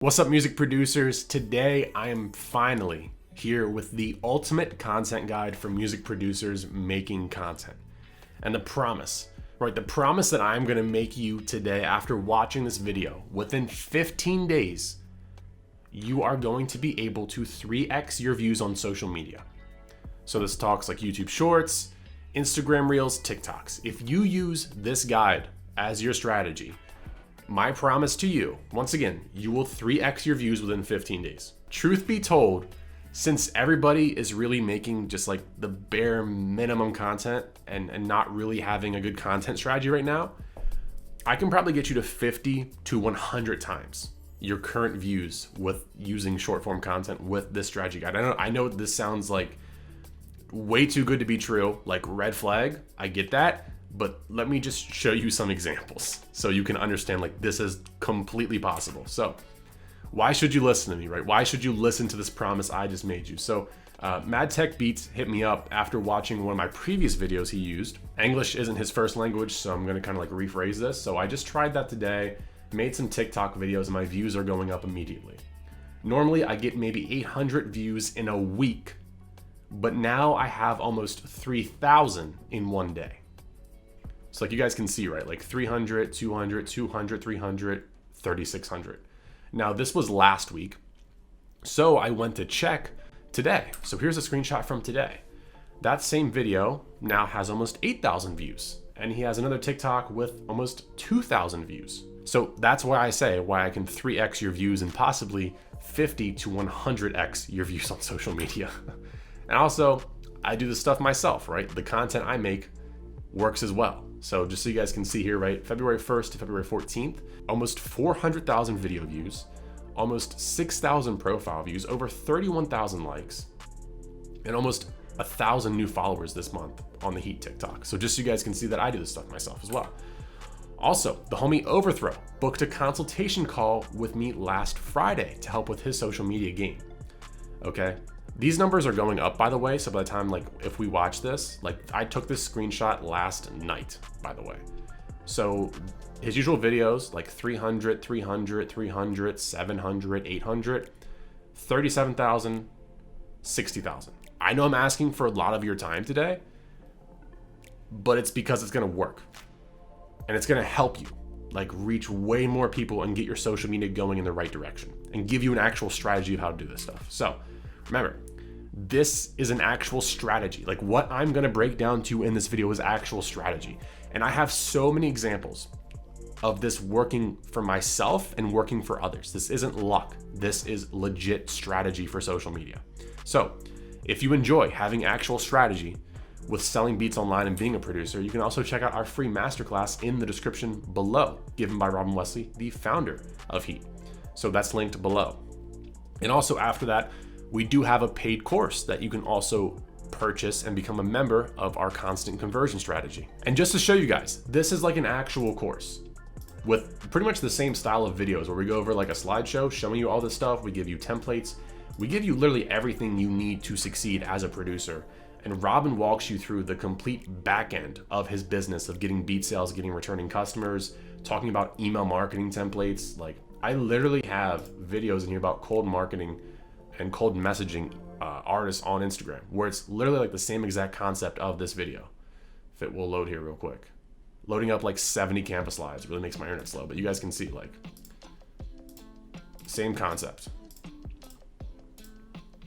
What's up, music producers? Today I am finally here with the ultimate content guide for music producers making content. And the promise that I'm gonna make you today after watching this video, within 15 days, you are going to be able to 3x your views on social media. So this talks like YouTube Shorts, Instagram Reels, TikToks. If you use this guide as your strategy, my promise to you, once again, you will 3x your views within 15 days. Truth be told, since everybody is really making just like the bare minimum content and not really having a good content strategy right now, I can probably get you to 50 to 100 times your current views with using short form content with this strategy guide. I know this sounds like way too good to be true, like red flag, I get that. But let me just show you some examples so you can understand like this is completely possible. So why should you listen to me, right? Why should you listen to this promise I just made you? So Mad Tech Beats hit me up after watching one of my previous videos he used. English isn't his first language, so I'm gonna kind of like rephrase this. So I just tried that today, made some TikTok videos, and my views are going up immediately. Normally I get maybe 800 views in a week, but now I have almost 3,000 in one day. So like you guys can see, right? Like 300, 200, 200, 300, 3,600. Now this was last week. So I went to check today. So here's a screenshot from today. That same video now has almost 8,000 views. And he has another TikTok with almost 2,000 views. So that's why I say why I can 3x your views and possibly 50 to 100x your views on social media. And also, I do this stuff myself, right? The content I make works as well. So just so you guys can see here, right? February 1st to February 14th, almost 400,000 video views, almost 6,000 profile views, over 31,000 likes, and almost 1,000 new followers this month on the Heat TikTok. So just so you guys can see that I do this stuff myself as well. Also, the homie Overthrow booked a consultation call with me last Friday to help with his social media game. Okay. These numbers are going up, by the way, so by the time, like, if we watch this, like, I took this screenshot last night, by the way. So his usual videos, like 300, 300, 300, 700, 800, 37,000, 60,000. I know I'm asking for a lot of your time today, but it's because it's gonna work. And it's gonna help you, like, reach way more people and get your social media going in the right direction and give you an actual strategy of how to do this stuff. So remember, this is an actual strategy. Like what I'm gonna break down to you in this video is actual strategy. And I have so many examples of this working for myself and working for others. This isn't luck. This is legit strategy for social media. So if you enjoy having actual strategy with selling beats online and being a producer, you can also check out our free masterclass in the description below, given by Robin Wesley, the founder of Heat. So that's linked below. And also after that, we do have a paid course that you can also purchase and become a member of our constant conversion strategy. And just to show you guys, this is like an actual course with pretty much the same style of videos where we go over like a slideshow showing you all this stuff. We give you templates. We give you literally everything you need to succeed as a producer. And Robin walks you through the complete back end of his business of getting beat sales, getting returning customers, talking about email marketing templates. Like I literally have videos in here about cold marketing and cold messaging artists on Instagram, where it's literally like the same exact concept of this video. If it will load here real quick. Loading up like 70 Canvas slides. It really makes my internet slow, but you guys can see like same concept.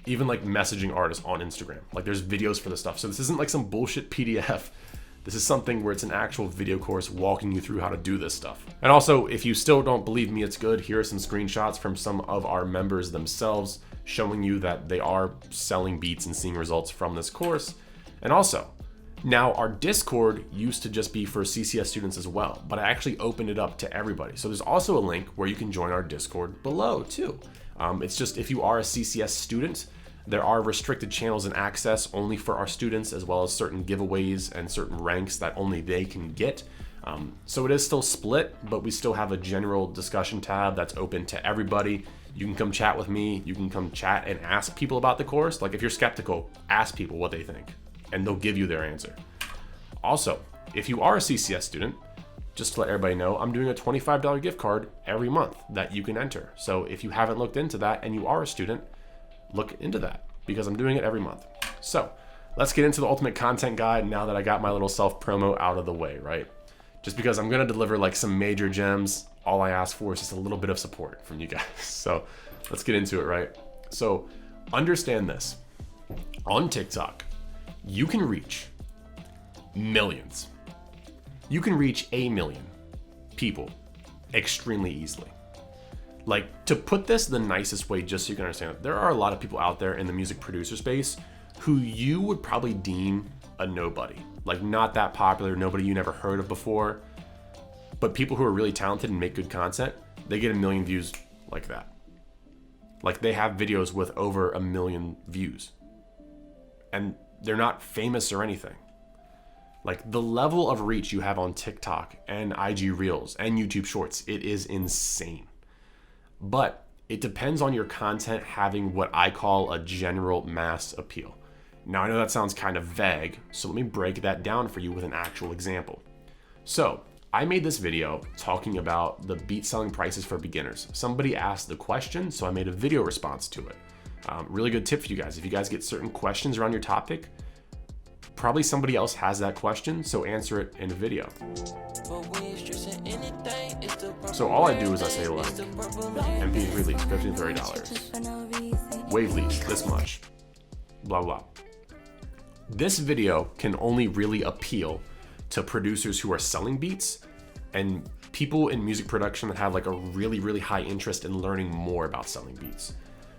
Even like messaging artists on Instagram. Like there's videos for this stuff. So this isn't like some bullshit PDF. This is something where it's an actual video course walking you through how to do this stuff. And also, if you still don't believe me it's good, here are some screenshots from some of our members themselves showing you that they are selling beats and seeing results from this course. And also, now our Discord used to just be for CCS students as well, but I actually opened it up to everybody. So there's also a link where you can join our Discord below too. It's just if you are a CCS student, there are restricted channels and access only for our students, as well as certain giveaways and certain ranks that only they can get. So it is still split, but we still have a general discussion tab that's open to everybody. You can come chat with me. You can come chat and ask people about the course. Like if you're skeptical, ask people what they think and they'll give you their answer. Also, if you are a CCS student, just to let everybody know, I'm doing a $25 gift card every month that you can enter. So if you haven't looked into that and you are a student, look into that because I'm doing it every month. So let's get into the ultimate content guide now that I got my little self promo out of the way, right? Just because I'm gonna deliver like some major gems, all I ask for is just a little bit of support from you guys. So let's get into it, right? So understand this. On TikTok, you can reach millions. You can reach 1 million people extremely easily. Like, to put this the nicest way, just so you can understand, there are a lot of people out there in the music producer space who you would probably deem a nobody. Like, not that popular, nobody you never heard of before. But people who are really talented and make good content, they get 1 million views like that. Like, they have videos with over 1 million views. And they're not famous or anything. Like, the level of reach you have on TikTok and IG Reels and YouTube Shorts, it is insane. But it depends on your content having what I call a general mass appeal. Now, I know that sounds kind of vague, so let me break that down for you with an actual example. So, I made this video talking about the beat selling prices for beginners. Somebody asked the question, so I made a video response to it. Really good tip for you guys. If you guys get certain questions around your topic, probably somebody else has that question, so answer it in a video. So all I do is I say like, MP3 lease, $15 to $30. Wave lease, this much. Blah, blah. This video can only really appeal to producers who are selling beats and people in music production that have like a really, really high interest in learning more about selling beats.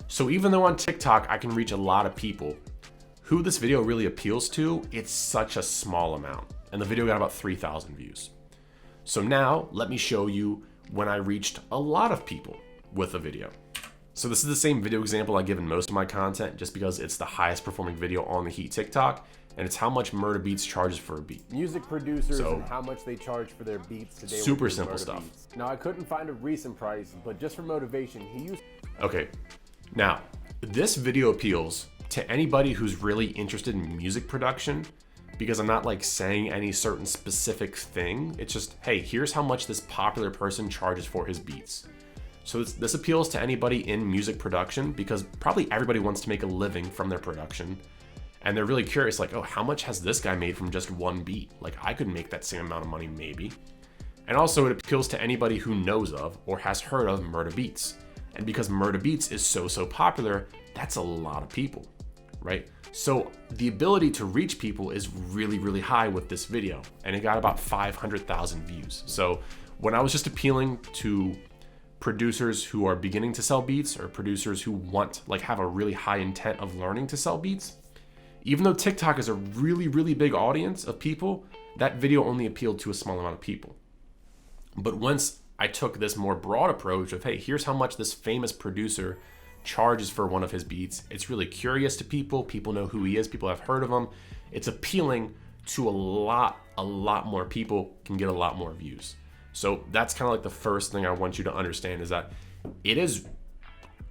So even though on TikTok I can reach a lot of people, who this video really appeals to, it's such a small amount. And the video got about 3,000 views. So now let me show you when I reached a lot of people with a video. So this is the same video example I give in most of my content just because it's the highest performing video on the Heat TikTok, and it's how much Murder Beats charges for a beat. Music producers and how much they charge for their beats today. Super simple stuff. Beats. Now I couldn't find a recent price, but just for motivation, he used... Okay, now this video appeals to anybody who's really interested in music production because I'm not like saying any certain specific thing. It's just, hey, here's how much this popular person charges for his beats. So this appeals to anybody in music production because probably everybody wants to make a living from their production. And they're really curious, like, oh, how much has this guy made from just one beat? Like, I could make that same amount of money maybe. And also it appeals to anybody who knows of or has heard of Murder Beats. And because Murder Beats is so popular, that's a lot of people, right? So the ability to reach people is really, really high with this video. And it got about 500,000 views. So when I was just appealing to producers who are beginning to sell beats or producers who want, like, have a really high intent of learning to sell beats, even though TikTok is a really, really big audience of people, that video only appealed to a small amount of people. But once I took this more broad approach of, hey, here's how much this famous producer charges for one of his beats, it's really curious to people. People know who he is. People have heard of him. It's appealing to a lot more people, can get a lot more views. So that's kind of like the first thing I want you to understand is that it is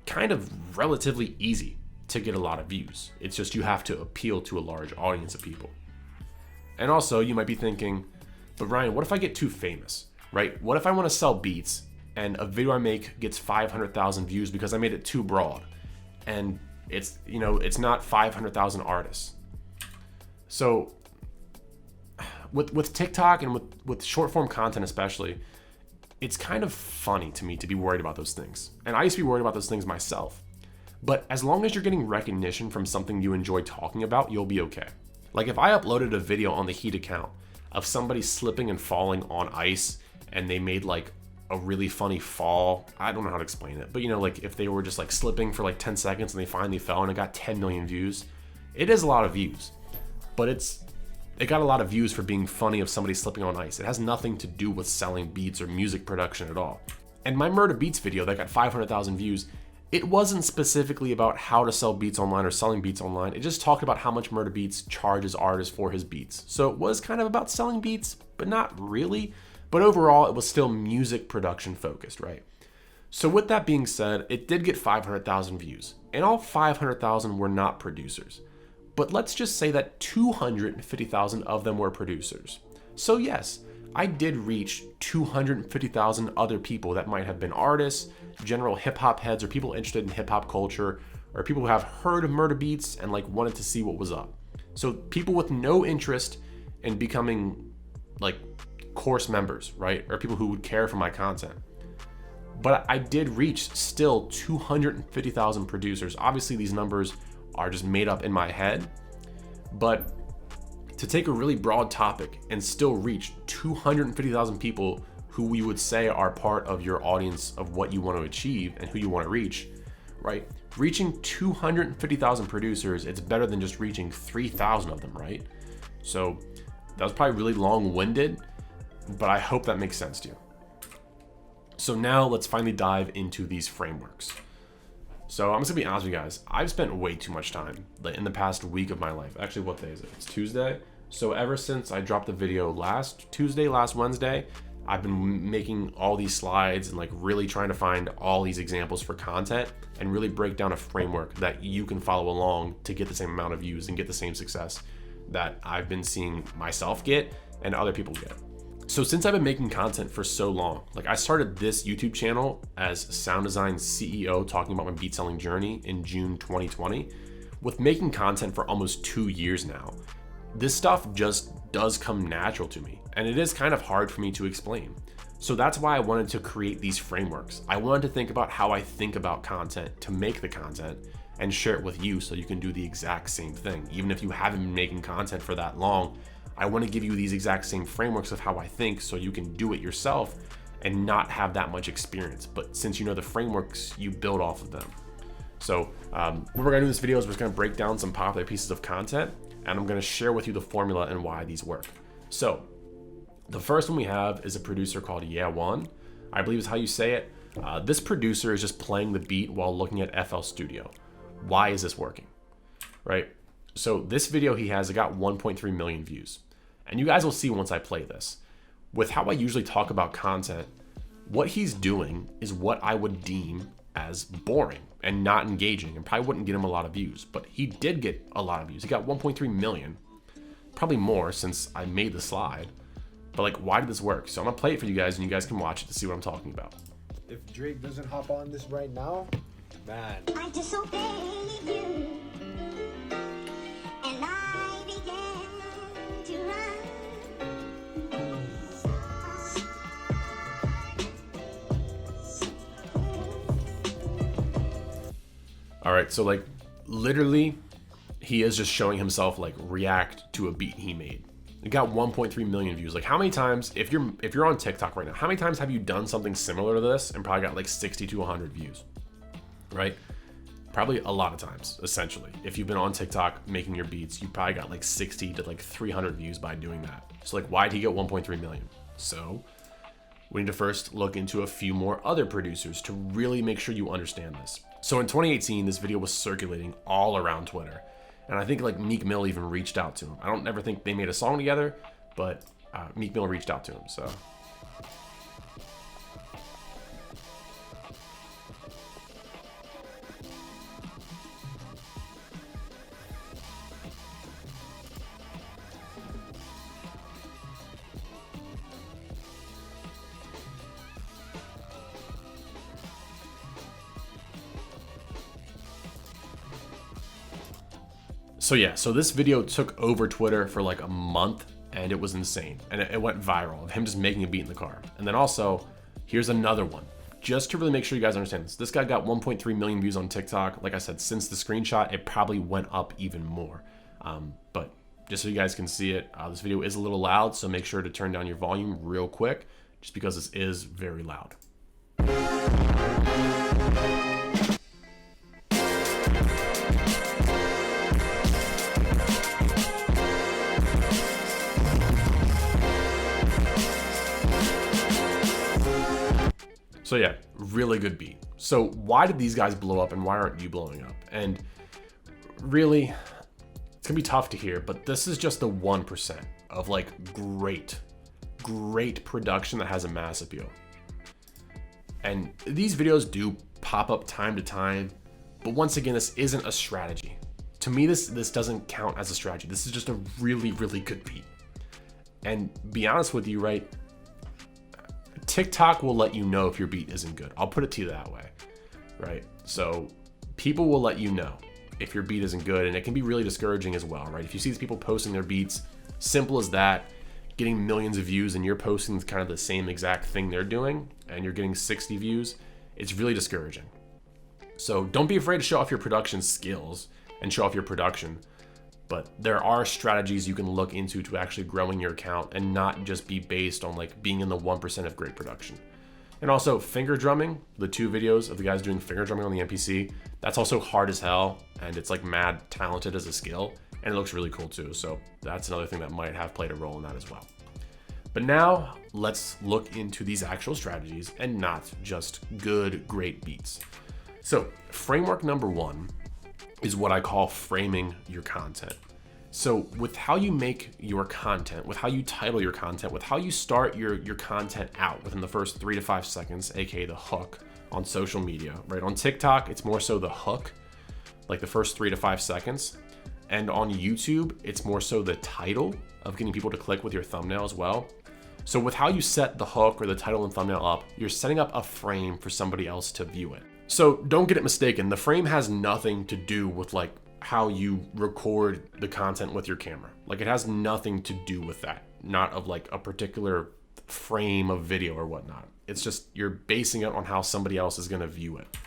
kind of relatively easy to get a lot of views. It's just you have to appeal to a large audience of people. And also you might be thinking, but Ryan, what if I get too famous, right? What if I want to sell beats and a video I make gets 500,000 views because I made it too broad and it's, you know, it's not 500,000 artists. So with TikTok and with short form content especially, it's kind of funny to me to be worried about those things. And I used to be worried about those things myself. But as long as you're getting recognition from something you enjoy talking about, you'll be okay. Like if I uploaded a video on the Heat account of somebody slipping and falling on ice and they made like a really funny fall, I don't know how to explain it, but you know, like if they were just like slipping for like 10 seconds and they finally fell and it got 10 million views, it is a lot of views, but it got a lot of views for being funny of somebody slipping on ice. It has nothing to do with selling beats or music production at all. And my Murder Beats video that got 500,000 views, it wasn't specifically about how to sell beats online or selling beats online. It just talked about how much Murder Beats charges artists for his beats. So it was kind of about selling beats, but not really. But overall, it was still music production focused, right? So with that being said, it did get 500,000 views, and all 500,000 were not producers. But let's just say that 250,000 of them were producers. So yes, I did reach 250,000 other people that might have been artists, general hip hop heads, or people interested in hip hop culture, or people who have heard of murder beats and like wanted to see what was up. So people with no interest in becoming like course members, right? Or people who would care for my content. But I did reach still 250,000 producers. Obviously these numbers are just made up in my head, but to take a really broad topic and still reach 250,000 people who we would say are part of your audience of what you want to achieve and who you want to reach, right? Reaching 250,000 producers, it's better than just reaching 3,000 of them, right? So that was probably really long-winded, but I hope that makes sense to you. So now let's finally dive into these frameworks. So I'm just gonna be honest with you guys. I've spent way too much time in the past week of my life. Actually, what day is it? It's Tuesday. So ever since I dropped the video last Tuesday, last Wednesday, I've been making all these slides and like really trying to find all these examples for content and really break down a framework that you can follow along to get the same amount of views and get the same success that I've been seeing myself get and other people get. So since I've been making content for so long, like I started this YouTube channel as Sound Design CEO talking about my beat selling journey in June 2020. With making content for almost 2 years now, this stuff just does come natural to me, and it is kind of hard for me to explain. So that's why I wanted to create these frameworks. I wanted to think about how I think about content to make the content and share it with you so you can do the exact same thing. Even if you haven't been making content for that long, I want to give you these exact same frameworks of how I think so you can do it yourself and not have that much experience. But since you know the frameworks, you build off of them. So what we're going to do in this video is we're just going to break down some popular pieces of content, and I'm going to share with you the formula and why these work. So the first one we have is a producer called Yeah One, I believe is how you say it. This producer is just playing the beat while looking at FL Studio. Why is this working? Right? So this video he has, it got 1.3 million views. And you guys will see once I play this. With how I usually talk about content, what he's doing is what I would deem as boring and not engaging and probably wouldn't get him a lot of views. But he did get a lot of views. He got 1.3 million, probably more since I made the slide. But like, why did this work? So I'm gonna play it for you guys and you guys can watch it to see what I'm talking about. If Drake doesn't hop on this right now, man. I disobeyed you, and I began to run. All right, so like literally he is just showing himself like react to a beat he made. It got 1.3 million views. Like how many times, if you're on TikTok right now, how many times have you done something similar to this and probably got like 60 to 100 views, right? Probably a lot of times, essentially. If you've been on TikTok making your beats, you probably got like 60 to like 300 views by doing that. So like, why did he get 1.3 million? So we need to first look into a few more other producers to really make sure you understand this. So in 2018, this video was circulating all around Twitter. And I think like Meek Mill even reached out to him. I don't ever think they made a song together, but Meek Mill reached out to him, so. So yeah, so this video took over Twitter for like a month and it was insane. And it went viral of him just making a beat in the car. And then also, here's another one. Just to really make sure you guys understand this. This guy got 1.3 million views on TikTok. Like I said, since the screenshot, it probably went up even more. But just so you guys can see it, this video is a little loud, so make sure to turn down your volume real quick, just because this is very loud. So yeah, really good beat. So why did these guys blow up and why aren't you blowing up? And really, it's gonna be tough to hear, but this is just the 1% of like great production that has a mass appeal. And these videos do pop up time to time, but once again, this isn't a strategy. To me, this doesn't count as a strategy. This is just a really good beat. And be honest with you, right? TikTok will let you know if your beat isn't good. I'll put it to you that way, right? So people will let you know if your beat isn't good, and it can be really discouraging as well, right? If you see these people posting their beats, simple as that, getting millions of views, and you're posting kind of the same exact thing they're doing, and you're getting 60 views, it's really discouraging. So don't be afraid to show off your production skills and show off your production, but there are strategies you can look into to actually growing your account and not just be based on like being in the 1% of great production. And also finger drumming, the 2 videos of the guys doing finger drumming on the MPC, that's also hard as hell, and it's like mad talented as a skill, and it looks really cool too. So that's another thing that might have played a role in that as well. But now let's look into these actual strategies and not just good, great beats. So framework number 1 is what I call framing your content. So with how you make your content, with how you title your content, with how you start your content out within the first 3 to 5 seconds, aka the hook on social media, right? On TikTok, it's more so the hook, like the first 3 to 5 seconds. And on YouTube, it's more so the title of getting people to click with your thumbnail as well. So with how you set the hook or the title and thumbnail up, you're setting up a frame for somebody else to view it. So don't get it mistaken. The frame has nothing to do with like how you record the content with your camera. Like it has nothing to do with that, not of like a particular frame of video or whatnot. It's just you're basing it on how somebody else is gonna view it.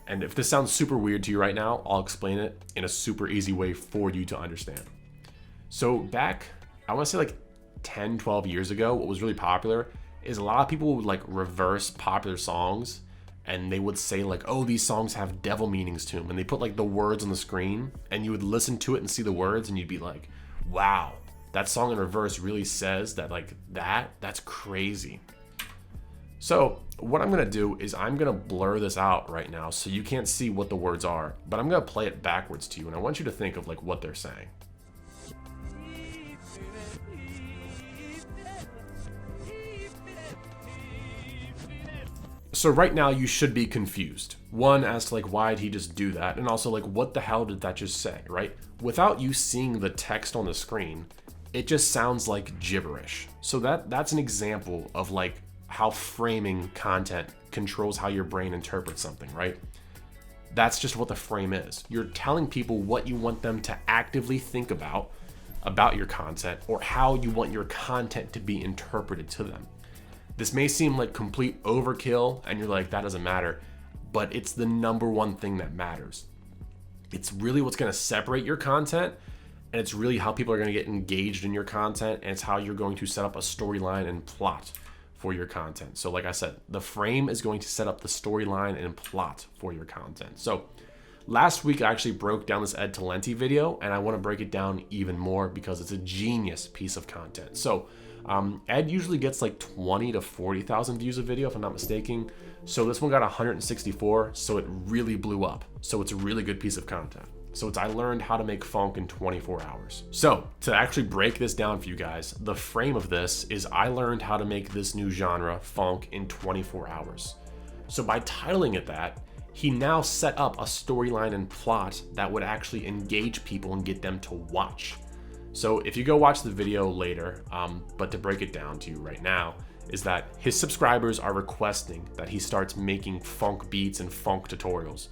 And if this sounds super weird to you right now, I'll explain it in a super easy way for you to understand. So back, I wanna say like 10, 12 years ago, what was really popular is a lot of people would like reverse popular songs, and they would say like, oh, these songs have devil meanings to them. And they put like the words on the screen, and you would listen to it and see the words, and you'd be like, wow, that song in reverse really says that, like that's crazy. So what I'm gonna do is I'm gonna blur this out right now so you can't see what the words are, but I'm gonna play it backwards to you, and I want you to think of like what they're saying. So right now you should be confused. One, as to like why did he just do that? And also like what the hell did that just say, right? Without you seeing the text on the screen, it just sounds like gibberish. So that's an example of like how framing content controls how your brain interprets something, right? That's just what the frame is. You're telling people what you want them to actively think about your content, or how you want your content to be interpreted to them. This may seem like complete overkill, and you're like, that doesn't matter, but it's the number one thing that matters. It's really what's gonna separate your content, and it's really how people are gonna get engaged in your content, and it's how you're going to set up a storyline and plot for your content. So like I said, the frame is going to set up the storyline and plot for your content. So last week I actually broke down this Ed Talenti video, and I wanna break it down even more because it's a genius piece of content. So Ed usually gets like 20 to 40,000 views a video, if I'm not mistaken. So this one got 164, so it really blew up. So it's a really good piece of content. So I learned how to make funk in 24 hours. So to actually break this down for you guys, the frame of this is I learned how to make this new genre, funk, in 24 hours. So by titling it that, he now set up a storyline and plot that would actually engage people and get them to watch. So if you go watch the video later, but to break it down to you right now, is that his subscribers are requesting that he starts making funk beats and funk tutorials,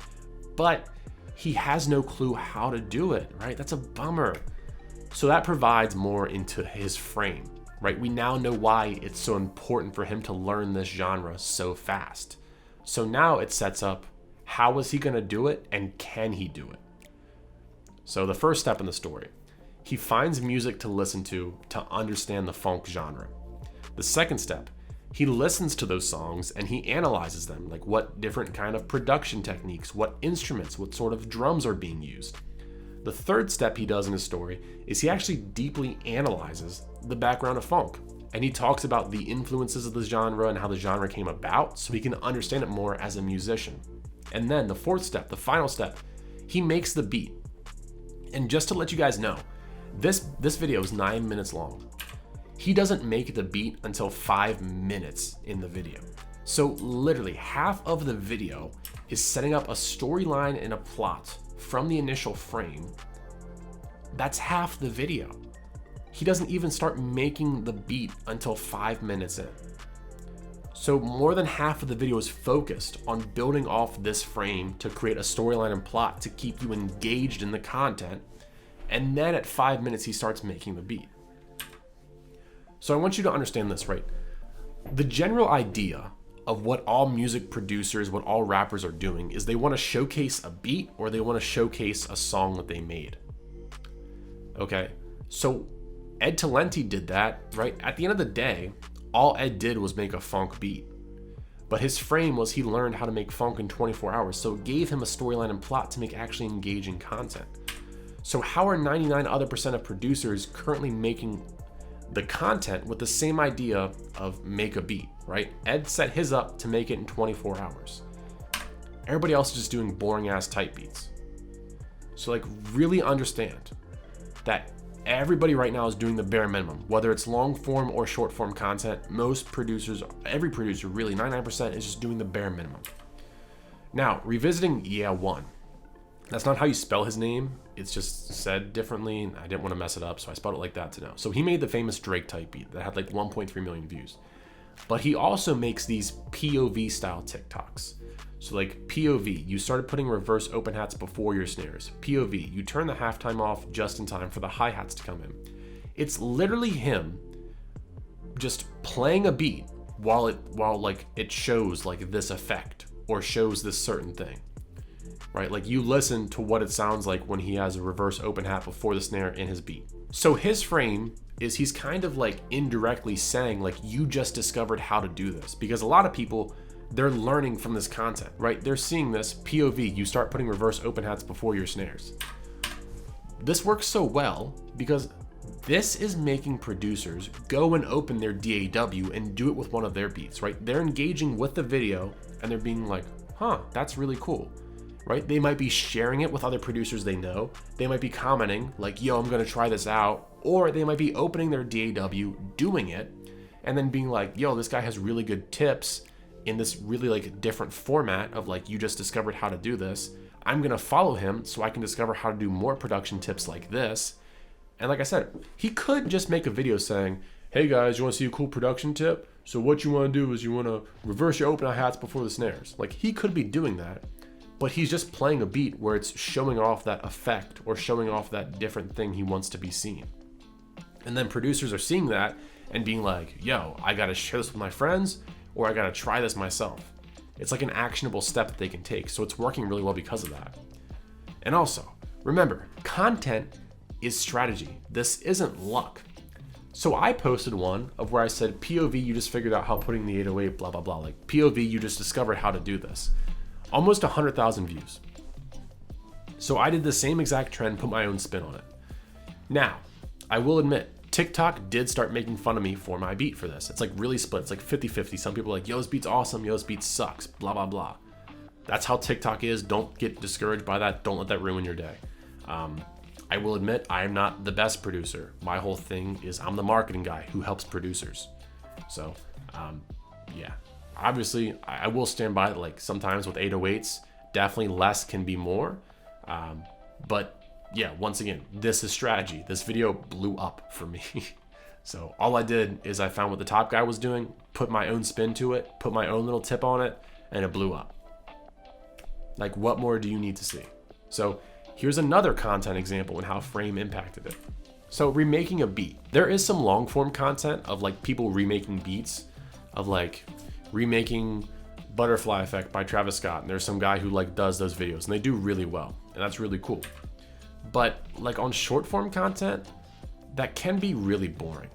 but he has no clue how to do it, right? That's a bummer. So that provides more into his frame, right? We now know why it's so important for him to learn this genre so fast. So now it sets up, how is he gonna do it, and can he do it? So the first step in the story, he finds music to listen to understand the funk genre. The second step, he listens to those songs and he analyzes them, like what different kind of production techniques, what instruments, what sort of drums are being used. The third step he does in his story is he actually deeply analyzes the background of funk, and he talks about the influences of the genre and how the genre came about so he can understand it more as a musician. And then the fourth step, the final step, he makes the beat. And just to let you guys know, this video is 9 minutes long. He doesn't make the beat until 5 minutes in the video. So literally half of the video is setting up a storyline and a plot from the initial frame. That's half the video. He doesn't even start making the beat until 5 minutes in. So more than half of the video is focused on building off this frame to create a storyline and plot to keep you engaged in the content. And then at 5 minutes, he starts making the beat. So I want you to understand this, right? The general idea of what all music producers, what all rappers are doing is they want to showcase a beat or they want to showcase a song that they made. Okay, so Ed Talenti did that, right? At the end of the day, all Ed did was make a funk beat. But his frame was he learned how to make funk in 24 hours, so it gave him a storyline and plot to make actually engaging content. So how are 99% other of producers currently making the content with the same idea of make a beat, right? Ed set his up to make it in 24 hours. Everybody else is just doing boring ass type beats. So like really understand that everybody right now is doing the bare minimum, whether it's long form or short form content. Most producers, every producer really, 99% is just doing the bare minimum. Now, revisiting Yeah One. That's not how you spell his name. It's just said differently. I didn't want to mess it up, so I spelled it like that to know. So he made the famous Drake type beat that had like 1.3 million views. But he also makes these POV style TikToks. So like POV, you started putting reverse open hats before your snares. POV, you turn the halftime off just in time for the hi-hats to come in. It's literally him just playing a beat while like it shows like this effect or shows this certain thing. Right? Like you listen to what it sounds like when he has a reverse open hat before the snare in his beat. So his frame is he's kind of like indirectly saying like you just discovered how to do this, because a lot of people, they're learning from this content, right? They're seeing this POV, you start putting reverse open hats before your snares. This works so well because this is making producers go and open their DAW and do it with one of their beats, right? They're engaging with the video and they're being like, huh, that's really cool. Right? They might be sharing it with other producers they know. They might be commenting like, yo, I'm gonna try this out. Or they might be opening their DAW, doing it, and then being like, yo, this guy has really good tips in this really like different format of like, you just discovered how to do this. I'm gonna follow him so I can discover how to do more production tips like this. And like I said, he could just make a video saying, hey guys, you wanna see a cool production tip? So what you wanna do is you wanna reverse your open hats before the snares. Like he could be doing that. But he's just playing a beat where it's showing off that effect or showing off that different thing he wants to be seen. And then producers are seeing that and being like, yo, I gotta share this with my friends or I gotta try this myself. It's like an actionable step that they can take. So it's working really well because of that. And also, remember, content is strategy. This isn't luck. So I posted one of where I said, POV, you just figured out how putting the 808, blah, blah, blah. Like POV, you just discovered how to do this. Almost 100,000 views. So I did the same exact trend, put my own spin on it. Now, I will admit, TikTok did start making fun of me for my beat for this. It's like really split. It's like 50-50. Some people are like, yo, this beat's awesome. Yo, this beat sucks. Blah, blah, blah. That's how TikTok is. Don't get discouraged by that. Don't let that ruin your day. I will admit, I am not the best producer. My whole thing is I'm the marketing guy who helps producers. So, yeah. Obviously, I will stand by it. Like sometimes with 808s, definitely less can be more. But yeah, once again, this is strategy. This video blew up for me. So all I did is I found what the top guy was doing, put my own spin to it, put my own little tip on it, and it blew up. Like what more do you need to see? So here's another content example and how frame impacted it. So remaking a beat. There is some long form content of like people remaking beats of like remaking Butterfly Effect by Travis Scott, and there's some guy who like does those videos and they do really well, and that's really cool. But like on short form content, that can be really boring.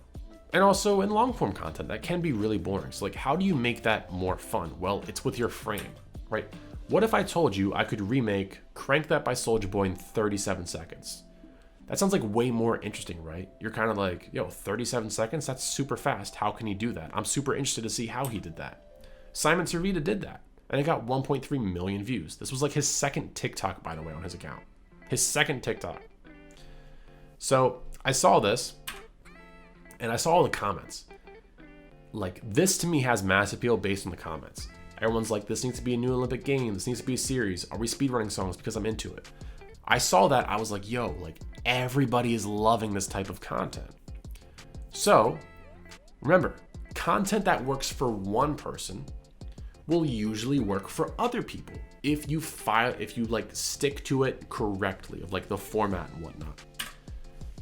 And also in long form content, that can be really boring. So like how do you make that more fun? Well, it's with your frame, right? What if I told you I could remake Crank That by Soulja Boy in 37 seconds? That sounds like way more interesting, right? You're kind of like, yo, 37 seconds? That's super fast. How can he do that? I'm super interested to see how he did that. Simon Servita did that, and it got 1.3 million views. This was like his second TikTok, by the way, on his account. His second TikTok. So I saw this, and I saw all the comments. Like, this to me has mass appeal based on the comments. Everyone's like, this needs to be a new Olympic game. This needs to be a series. Are we speedrunning songs? Because I'm into it. I saw that. I was like, yo, like everybody is loving this type of content. So remember, content that works for one person will usually work for other people if you like stick to it correctly, of like the format and whatnot.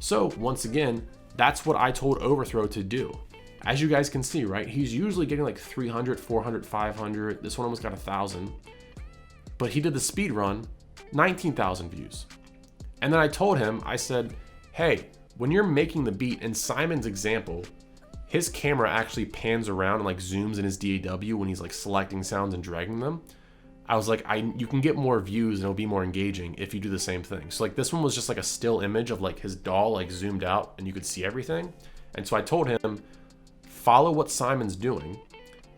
So once again, that's what I told Overthrow to do. As you guys can see, right, he's usually getting like 300, 400, 500. This one almost got 1,000. But he did the speed run, 19,000 views. And then I told him, I said, hey, when you're making the beat, in Simon's example, his camera actually pans around and like zooms in his DAW when he's like selecting sounds and dragging them. I was like, you can get more views and it'll be more engaging if you do the same thing. So like this one was just like a still image of like his doll like zoomed out and you could see everything. And so I told him, follow what Simon's doing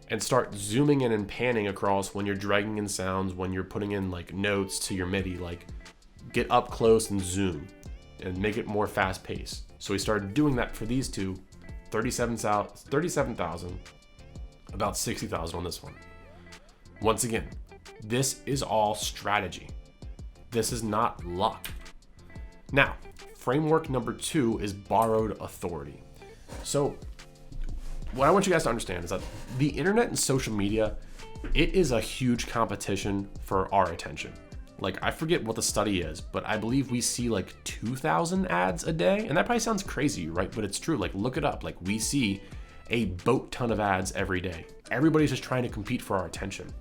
and start zooming in and panning across when you're dragging in sounds, when you're putting in like notes to your MIDI, like get up close and zoom and make it more fast paced. So he started doing that for these two, 37,000, about 60,000 on this one. Once again, this is all strategy. This is not luck. Now, framework number 2 is borrowed authority. So what I want you guys to understand is that the internet and social media, it is a huge competition for our attention. Like, I forget what the study is, but I believe we see like 2,000 ads a day. And that probably sounds crazy, right? But it's true. Like, look it up. Like, we see a boat ton of ads every day. Everybody's just trying to compete for our attention.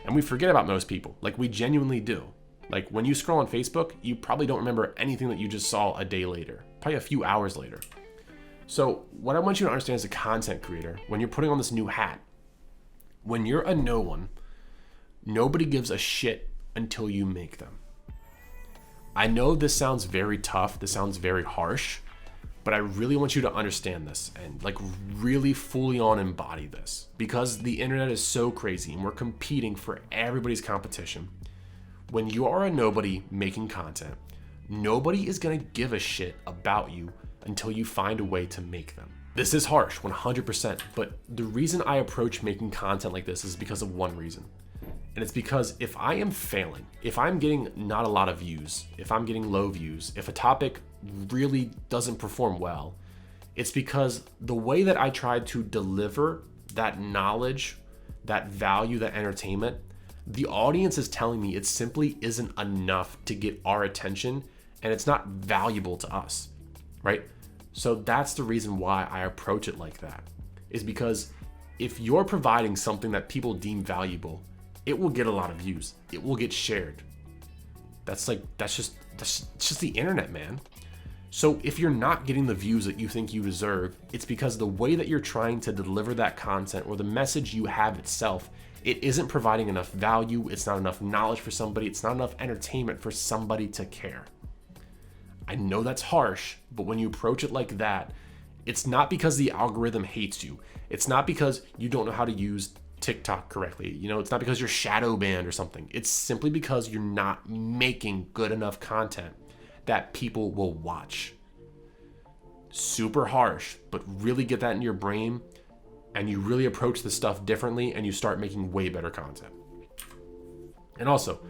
And we forget about most people. Like, we genuinely do. Like, when you scroll on Facebook, you probably don't remember anything that you just saw a day later, probably a few hours later. So what I want you to understand as a content creator, when you're putting on this new hat, when you're a no one, nobody gives a shit until you make them. I know this sounds very tough, this sounds very harsh, but I really want you to understand this and like really fully on embody this, because the internet is so crazy and we're competing for everybody's competition. When you are a nobody making content, nobody is gonna give a shit about you until you find a way to make them. This is harsh, 100%, but the reason I approach making content like this is because of one reason. And it's because if I am failing, if I'm getting not a lot of views, if I'm getting low views, if a topic really doesn't perform well, it's because the way that I tried to deliver that knowledge, that value, that entertainment, the audience is telling me it simply isn't enough to get our attention and it's not valuable to us, right? So that's the reason why I approach it like that, is because if you're providing something that people deem valuable, it will get a lot of views. It will get shared. That's just the internet, man. So if you're not getting the views that you think you deserve, it's because the way that you're trying to deliver that content or the message you have itself, it isn't providing enough value. It's not enough knowledge for somebody. It's not enough entertainment for somebody to care. I know that's harsh, but when you approach it like that, it's not because the algorithm hates you. It's not because you don't know how to use TikTok correctly. You know, it's not because you're shadow banned or something. It's simply because you're not making good enough content that people will watch. Super harsh, but really get that in your brain and you really approach the stuff differently and you start making way better content. And also,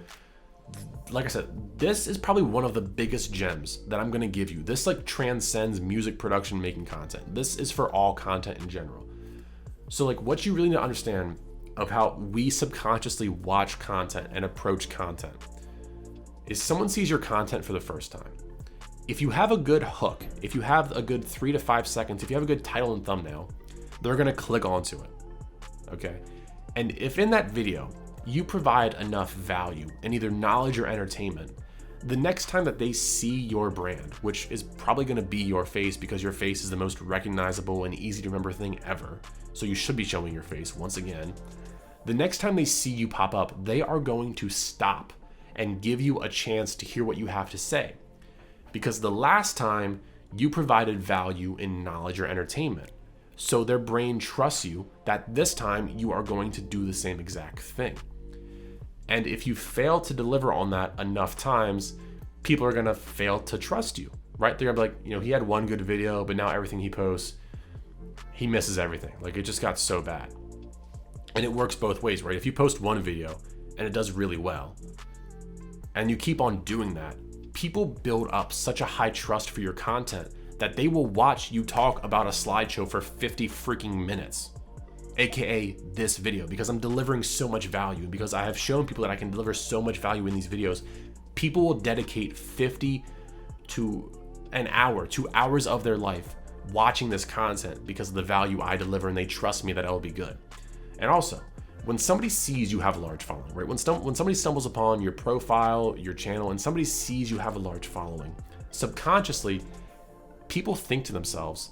like I said, this is probably one of the biggest gems that I'm gonna give you. This like transcends music production making content. This is for all content in general. So like what you really need to understand of how we subconsciously watch content and approach content is someone sees your content for the first time. If you have a good hook, if you have a good 3 to 5 seconds, if you have a good title and thumbnail, they're gonna click onto it, okay? And if in that video, you provide enough value and either knowledge or entertainment, the next time that they see your brand, which is probably gonna be your face because your face is the most recognizable and easy to remember thing ever, so you should be showing your face once again, the next time they see you pop up, they are going to stop and give you a chance to hear what you have to say. Because the last time you provided value in knowledge or entertainment, so their brain trusts you that this time you are going to do the same exact thing. And if you fail to deliver on that enough times, people are gonna fail to trust you, right? They're gonna be like, you know, he had one good video, but now everything he posts, he misses everything. Like it just got so bad. And it works both ways, right? If you post one video and it does really well, and you keep on doing that, people build up such a high trust for your content that they will watch you talk about a slideshow for 50 freaking minutes. AKA this video, because I'm delivering so much value, and because I have shown people that I can deliver so much value in these videos. People will dedicate 50 to an hour, 2 hours of their life watching this content because of the value I deliver, and they trust me that it'll be good. And also, when somebody sees you have a large following, right? When somebody stumbles upon your profile, your channel, and somebody sees you have a large following, subconsciously, people think to themselves,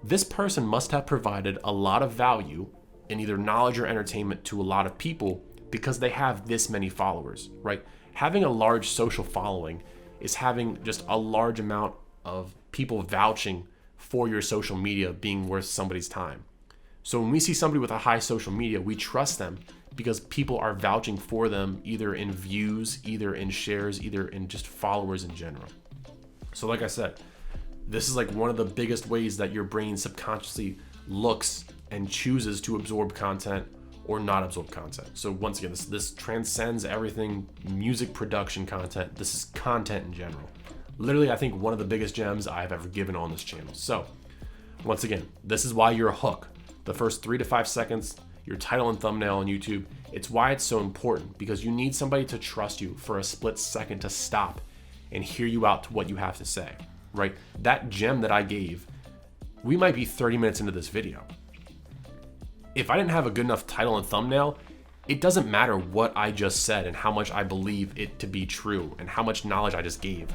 this person must have provided a lot of value in either knowledge or entertainment to a lot of people because they have this many followers, right? Having a large social following is having just a large amount of people vouching for your social media being worth somebody's time. So when we see somebody with a high social media, we trust them because people are vouching for them, either in views, either in shares, either in just followers in general. So like I said, this is like one of the biggest ways that your brain subconsciously looks and chooses to absorb content or not absorb content. So once again, this transcends everything music production content. This is content in general. Literally, I think one of the biggest gems I've ever given on this channel. So once again, this is why you're a hook. The first 3 to 5 seconds, your title and thumbnail on YouTube, it's why it's so important, because you need somebody to trust you for a split second to stop and hear you out to what you have to say, right? That gem that I gave, we might be 30 minutes into this video. If I didn't have a good enough title and thumbnail, it doesn't matter what I just said and how much I believe it to be true and how much knowledge I just gave.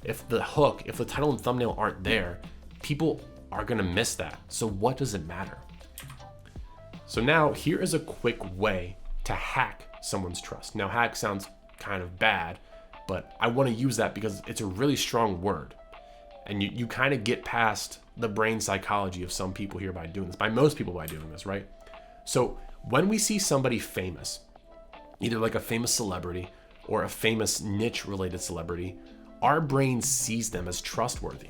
If the hook, if the title and thumbnail aren't there, people are gonna miss that. So what does it matter? So now here is a quick way to hack someone's trust. Now hack sounds kind of bad, but I want to use that because it's a really strong word. And you kind of get past the brain psychology of some people here by doing this, by most people by doing this, right? So when we see somebody famous, either like a famous celebrity or a famous niche related celebrity, our brain sees them as trustworthy.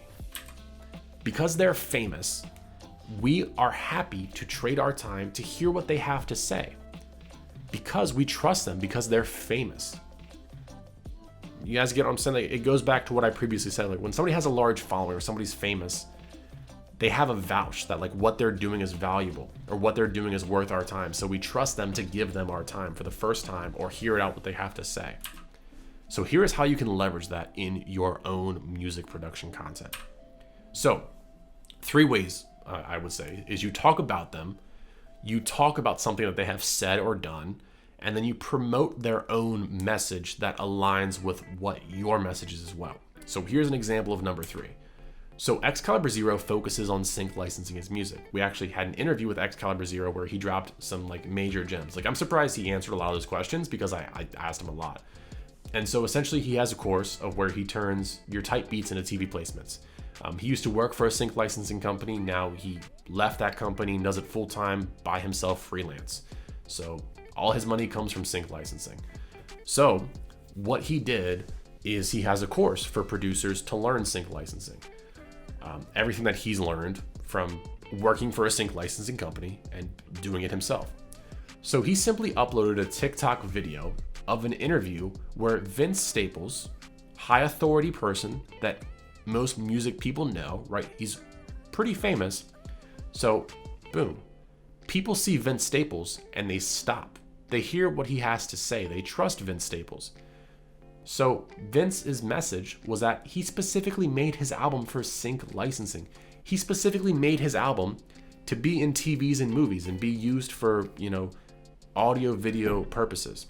Because they're famous, we are happy to trade our time to hear what they have to say because we trust them, because they're famous. You guys get what I'm saying? Like, it goes back to what I previously said. Like when somebody has a large following or somebody's famous, they have a vouch that like what they're doing is valuable or what they're doing is worth our time. So we trust them to give them our time for the first time or hear it out what they have to say. So here is how you can leverage that in your own music production content. So 3 ways I would say is you talk about them, you talk about something that they have said or done, and then you promote their own message that aligns with what your message is as well. So here's an example of number 3. So Excalibur Zero focuses on sync licensing his music. We actually had an interview with Excalibur Zero where he dropped some like major gems. Like I'm surprised he answered a lot of those questions because I asked him a lot. And so essentially he has a course of where he turns your type beats into TV placements. He used to work for a sync licensing company. Now he left that company and does it full time by himself, freelance. So all his money comes from sync licensing. So what he did is he has a course for producers to learn sync licensing. Everything that he's learned from working for a sync licensing company and doing it himself. So he simply uploaded a TikTok video of an interview where Vince Staples, high authority person that most music people know, right? He's pretty famous. So boom, people see Vince Staples and they stop. They hear what he has to say. They trust Vince Staples. So Vince's message was that he specifically made his album for sync licensing. He specifically made his album to be in TVs and movies and be used for, audio video purposes.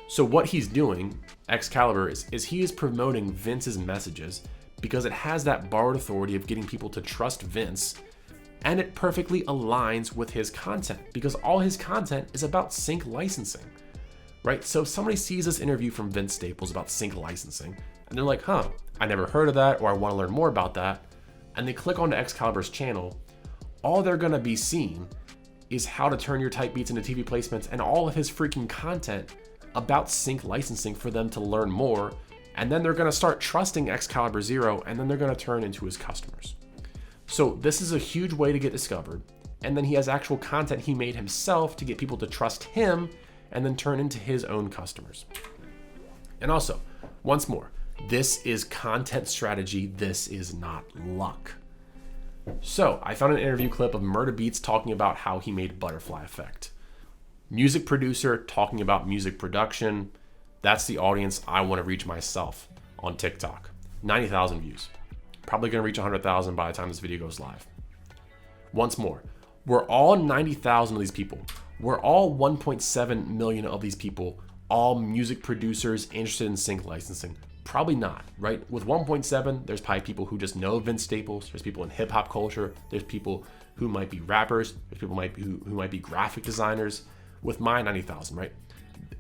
So what he's doing, Excalibur, is he is promoting Vince's messages because it has that borrowed authority of getting people to trust Vince, and it perfectly aligns with his content because all his content is about sync licensing, right? So if somebody sees this interview from Vince Staples about sync licensing and they're like, I never heard of that, or I want to learn more about that, and they click onto Excalibur's channel, all they're gonna be seeing is how to turn your type beats into TV placements and all of his freaking content about sync licensing for them to learn more, and then they're going to start trusting Excalibur Zero, and then they're going to turn into his customers. So this is a huge way to get discovered, and then he has actual content he made himself to get people to trust him and then turn into his own customers. And also, once more, this is content strategy, this is not luck. So I found an interview clip of Murda Beats talking about how he made Butterfly Effect. Music producer talking about music production. That's the audience I want to reach myself on TikTok. 90,000 views. Probably going to reach 100,000 by the time this video goes live. Once more, we're all 90,000 of these people. We're all 1.7 million of these people, all music producers interested in sync licensing. Probably not, right? With 1.7, there's probably people who just know Vince Staples. There's people in hip hop culture. There's people who might be rappers. There's people who might be graphic designers. With my 90,000, right?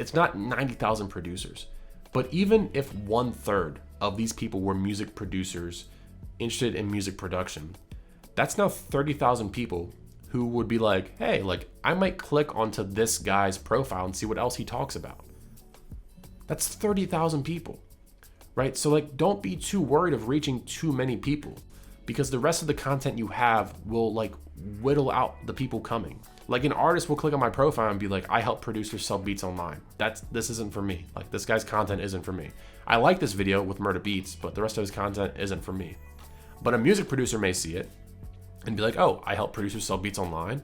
It's not 90,000 producers, but even if 1/3 of these people were music producers interested in music production, that's now 30,000 people who would be like, hey, like I might click onto this guy's profile and see what else he talks about. That's 30,000 people, right? So like, don't be too worried of reaching too many people, because the rest of the content you have will like whittle out the people coming. Like an artist will click on my profile and be like, I help producers sell beats online. This isn't for me. Like this guy's content isn't for me. I like this video with Murda Beats, but the rest of his content isn't for me. But a music producer may see it and be like, oh, I help producers sell beats online.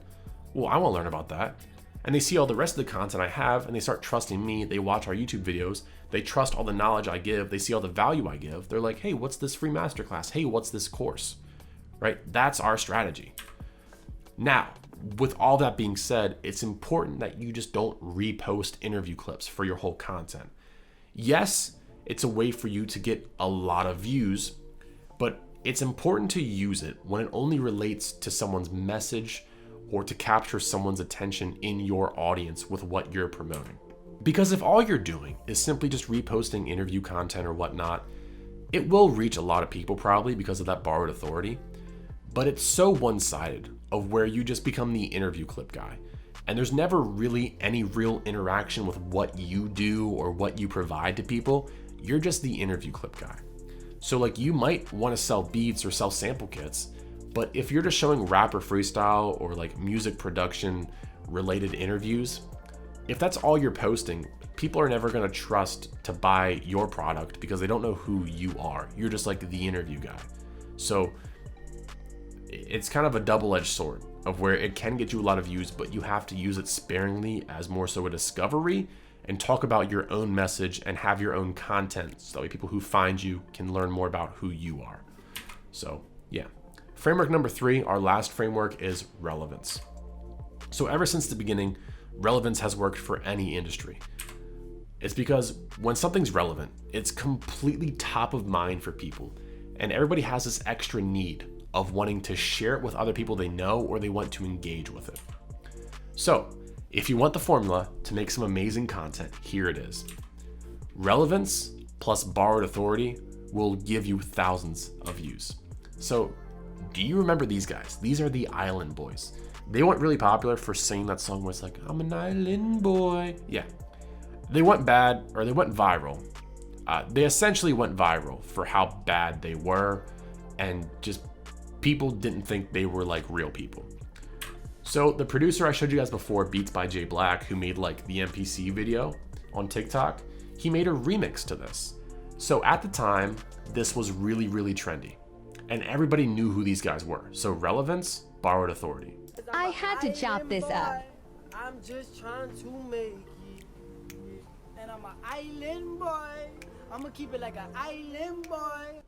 Well, I want to learn about that. And they see all the rest of the content I have and they start trusting me. They watch our YouTube videos. They trust all the knowledge I give. They see all the value I give. They're like, hey, what's this free masterclass? Hey, what's this course? Right? That's our strategy. Now, with all that being said, it's important that you just don't repost interview clips for your whole content. Yes, it's a way for you to get a lot of views, but it's important to use it when it only relates to someone's message or to capture someone's attention in your audience with what you're promoting. Because if all you're doing is simply just reposting interview content or whatnot, it will reach a lot of people probably because of that borrowed authority, but it's so one-sided of where you just become the interview clip guy. And there's never really any real interaction with what you do or what you provide to people. You're just the interview clip guy. So like you might want to sell beats or sell sample kits, but if you're just showing rapper freestyle or like music production related interviews, if that's all you're posting, people are never going to trust to buy your product because they don't know who you are. You're just like the interview guy. So it's kind of a double-edged sword of where it can get you a lot of views, but you have to use it sparingly as more so a discovery and talk about your own message and have your own content so that way people who find you can learn more about who you are. So yeah. Framework number 3, our last framework, is relevance. So ever since the beginning, relevance has worked for any industry. It's because when something's relevant, it's completely top of mind for people. And everybody has this extra need of wanting to share it with other people they know or they want to engage with it. So if you want the formula to make some amazing content, here it is. Relevance plus borrowed authority will give you thousands of views. So do you remember these guys? These are the Island Boys. They went really popular for singing that song where it's like, I'm an island boy. Yeah. They went viral. They essentially went viral for how bad they were, and just people didn't think they were like real people. So the producer I showed you guys before, Beats by J Black, who made like the MPC video on TikTok, he made a remix to this. So at the time, this was really, really trendy. And everybody knew who these guys were. So relevance, borrowed authority. I had to chop this up. I'm just trying to make it. And I'm an island boy. I'm gonna keep it like an island boy.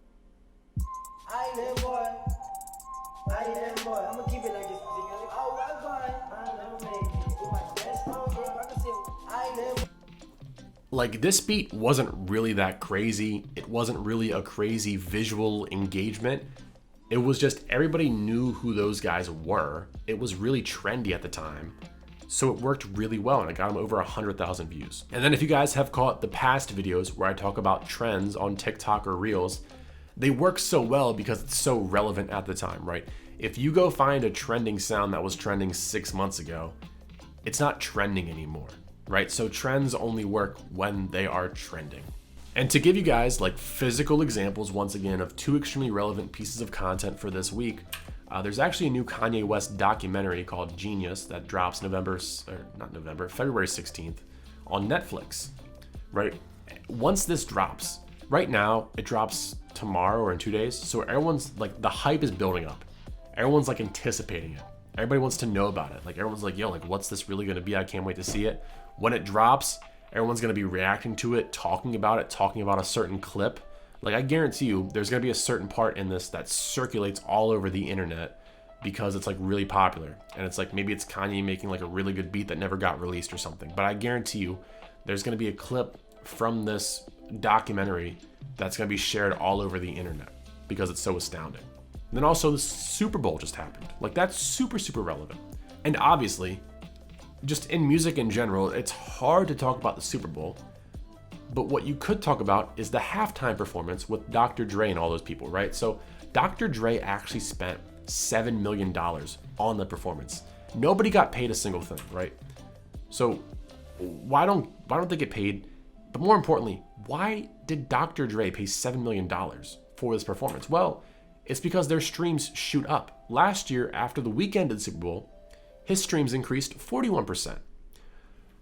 Island boy. Island boy. I'm gonna keep it like this. Oh, I'm going to make it. With my best homegirl, I can say island boy. Like this beat wasn't really that crazy. It wasn't really a crazy visual engagement. It was just everybody knew who those guys were. It was really trendy at the time. So it worked really well and it got them over 100,000 views. And then if you guys have caught the past videos where I talk about trends on TikTok or Reels, they work so well because it's so relevant at the time, right? If you go find a trending sound that was trending 6 months ago, it's not trending anymore, right? So trends only work when they are trending. And to give you guys like physical examples, once again, of 2 extremely relevant pieces of content for this week, there's actually a new Kanye West documentary called Genius that drops February 16th on Netflix, right? Once this drops, right now it drops tomorrow or in 2 days. So everyone's like, the hype is building up. everyone's like anticipating it. Everybody wants to know about it. Like everyone's like, yo, like what's this really gonna be? I can't wait to see it. When it drops, everyone's gonna be reacting to it, talking about a certain clip. Like I guarantee you, there's gonna be a certain part in this that circulates all over the internet because it's like really popular. And it's like maybe it's Kanye making like a really good beat that never got released or something. But I guarantee you, there's gonna be a clip from this documentary that's gonna be shared all over the internet because it's so astounding. And then also the Super Bowl just happened. Like that's super, super relevant. And obviously, just in music in general, it's hard to talk about the Super Bowl. But what you could talk about is the halftime performance with Dr. Dre and all those people, right? So Dr. Dre actually spent $7 million on the performance. Nobody got paid a single thing, right? So why don't they get paid? But more importantly, why did Dr. Dre pay $7 million for this performance? Well, it's because their streams shoot up. Last year, after the weekend of the Super Bowl, his streams increased 41%.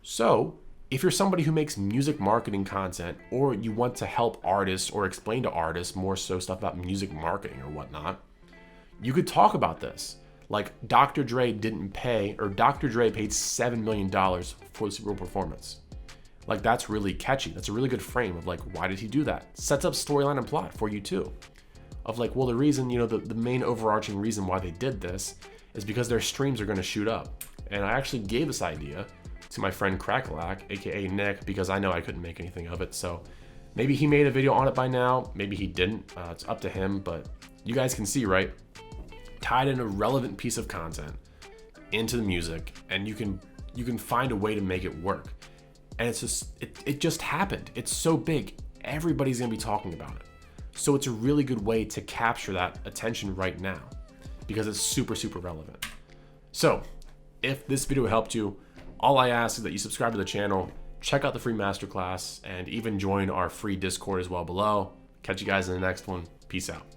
So, if you're somebody who makes music marketing content, or you want to help artists or explain to artists more so stuff about music marketing or whatnot, you could talk about this. Like Dr. Dre paid $7 million for the Super Bowl performance. Like that's really catchy. That's a really good frame of like, why did he do that? Sets up storyline and plot for you too. Of like, well, the reason, the main overarching reason why they did this is because their streams are going to shoot up. And I actually gave this idea to my friend Crackalack, aka Nick, because I know I couldn't make anything of it. So maybe he made a video on it by now. Maybe he didn't. It's up to him. But you guys can see, right? Tied in a relevant piece of content into the music, and you can find a way to make it work. And it's just it just happened. It's so big. Everybody's gonna be talking about it. So it's a really good way to capture that attention right now because it's super, super relevant. So if this video helped you, all I ask is that you subscribe to the channel, check out the free masterclass, and even join our free Discord as well below. Catch you guys in the next one. Peace out.